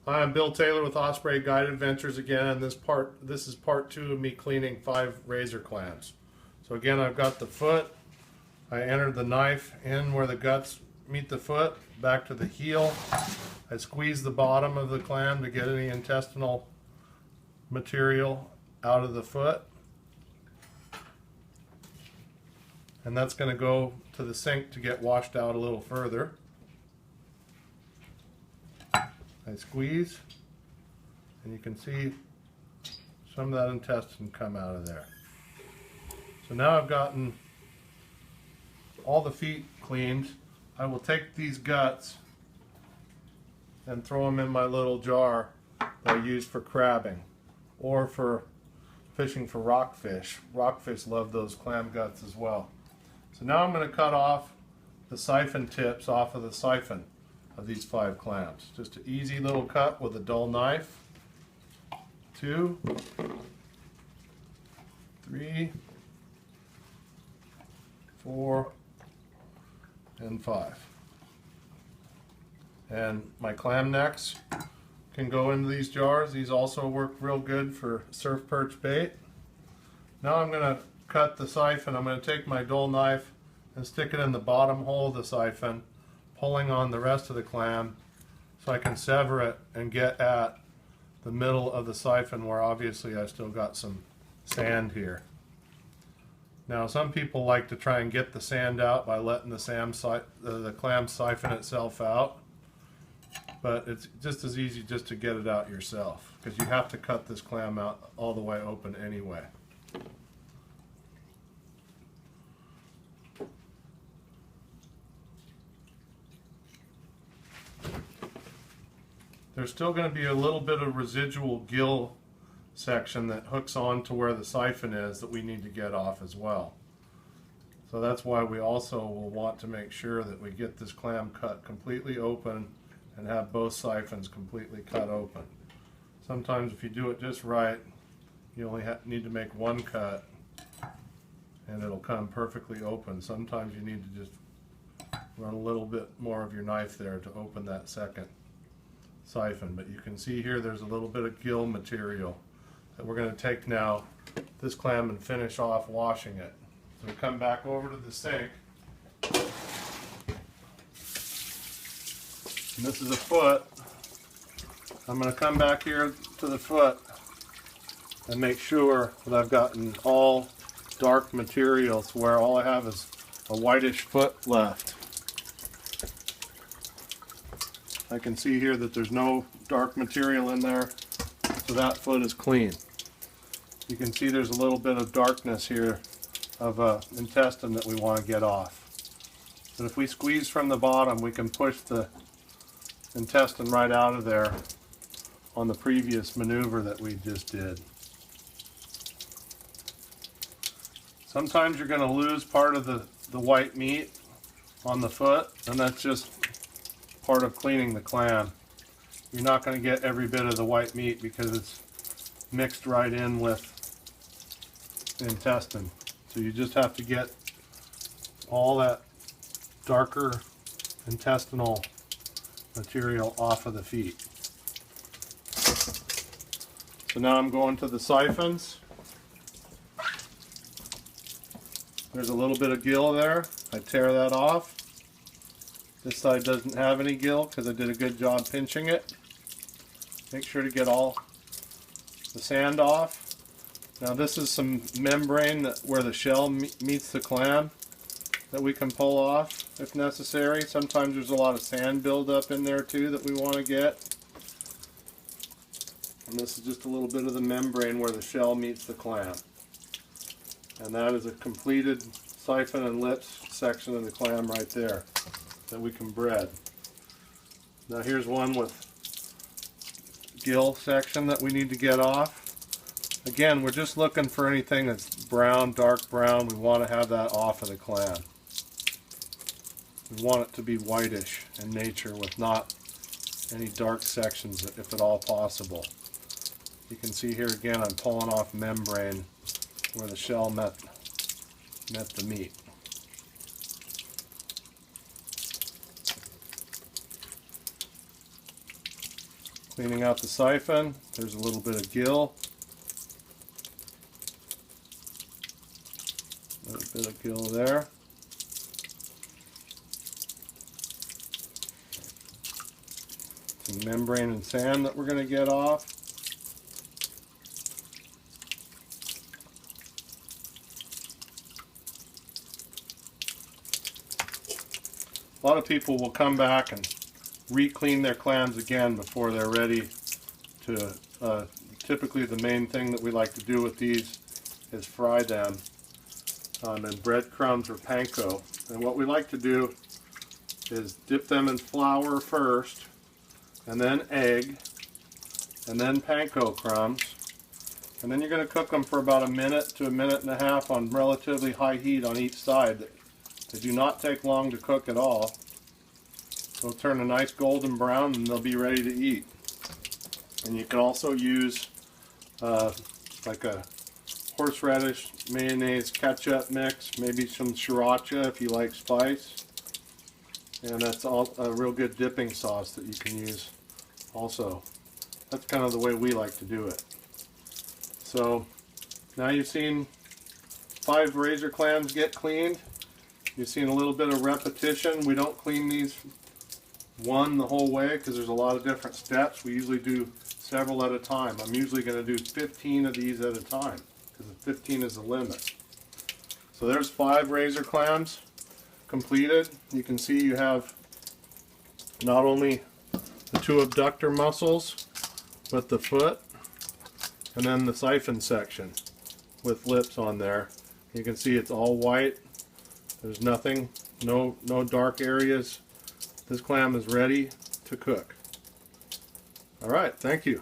Hi, I'm Bill Taylor with Osprey Guided Adventures again, and this is part 2 of me cleaning 5 razor clams. So again, I've got the foot. I entered the knife in where the guts meet the foot, back to the heel. I squeeze the bottom of the clam to get any intestinal material out of the foot. And that's going to go to the sink to get washed out a little further. I squeeze, and you can see some of that intestine come out of there. So now I've gotten all the feet cleaned. I will take these guts and throw them in my little jar that I use for crabbing or for fishing for rockfish. Rockfish love those clam guts as well. So now I'm going to cut off the siphon tips off of the siphon of these 5 clams. Just an easy little cut with a dull knife. 2, 3, 4, and 5. And my clam necks can go into these jars. These also work real good for surf perch bait. Now I'm going to cut the siphon. I'm going to take my dull knife and stick it in the bottom hole of the siphon, pulling on the rest of the clam so I can sever it and get at the middle of the siphon where obviously I still got some sand here. Now some people like to try and get the sand out by letting the clam siphon itself out, but it's just as easy just to get it out yourself because you have to cut this clam out all the way open anyway. There's still going to be a little bit of residual gill section that hooks on to where the siphon is that we need to get off as well. So that's why we also will want to make sure that we get this clam cut completely open and have both siphons completely cut open. Sometimes if you do it just right, you only need to make one cut and it'll come perfectly open. Sometimes you need to just run a little bit more of your knife there to open that second siphon. But you can see here there's a little bit of gill material that we're going to take now this clam and finish off washing it. So we come back over to the sink, and this is a foot. I'm going to come back here to the foot and make sure that I've gotten all dark materials where all I have is a whitish foot left. I can see here that there's no dark material in there, so that foot is clean. You can see there's a little bit of darkness here of intestine that we want to get off. But if we squeeze from the bottom, we can push the intestine right out of there on the previous maneuver that we just did. Sometimes you're going to lose part of the white meat on the foot, and that's just part of cleaning the clam. You're not going to get every bit of the white meat because it's mixed right in with the intestine. So you just have to get all that darker intestinal material off of the feet. So now I'm going to the siphons. There's a little bit of gill there. I tear that off. This side doesn't have any gill because I did a good job pinching it. Make sure to get all the sand off. Now this is some membrane where the shell meets the clam that we can pull off if necessary. Sometimes there's a lot of sand buildup in there too that we want to get. And this is just a little bit of the membrane where the shell meets the clam. And that is a completed siphon and lips section of the clam right there that we can bread. Now here's one with gill section that we need to get off. Again, we're just looking for anything that's brown, dark brown. We want to have that off of the clam. We want it to be whitish in nature with not any dark sections if at all possible. You can see here again I'm pulling off membrane where the shell met the meat. Cleaning out the siphon. There's a little bit of gill. A little bit of gill there. Some membrane and sand that we're going to get off. A lot of people will come back and re-clean their clams again before they're ready to, typically the main thing that we like to do with these is fry them in breadcrumbs or panko. And what we like to do is dip them in flour first, and then egg, and then panko crumbs. And then you're going to cook them for about a minute to a minute and a half on relatively high heat on each side. They do not take long to cook at all. They'll turn a nice golden brown and they'll be ready to eat. And you can also use like a horseradish, mayonnaise, ketchup mix, maybe some sriracha if you like spice. And that's all a real good dipping sauce that you can use also. That's kind of the way we like to do it. So now you've seen 5 razor clams get cleaned. You've seen a little bit of repetition. We don't clean these one the whole way because there's a lot of different steps. We usually do several at a time. I'm usually going to do 15 of these at a time because 15 is the limit. So there's 5 razor clams completed. You can see you have not only the 2 abductor muscles but the foot and then the siphon section with lips on there. You can see it's all white. There's nothing, no dark areas. This clam is ready to cook. All right, thank you.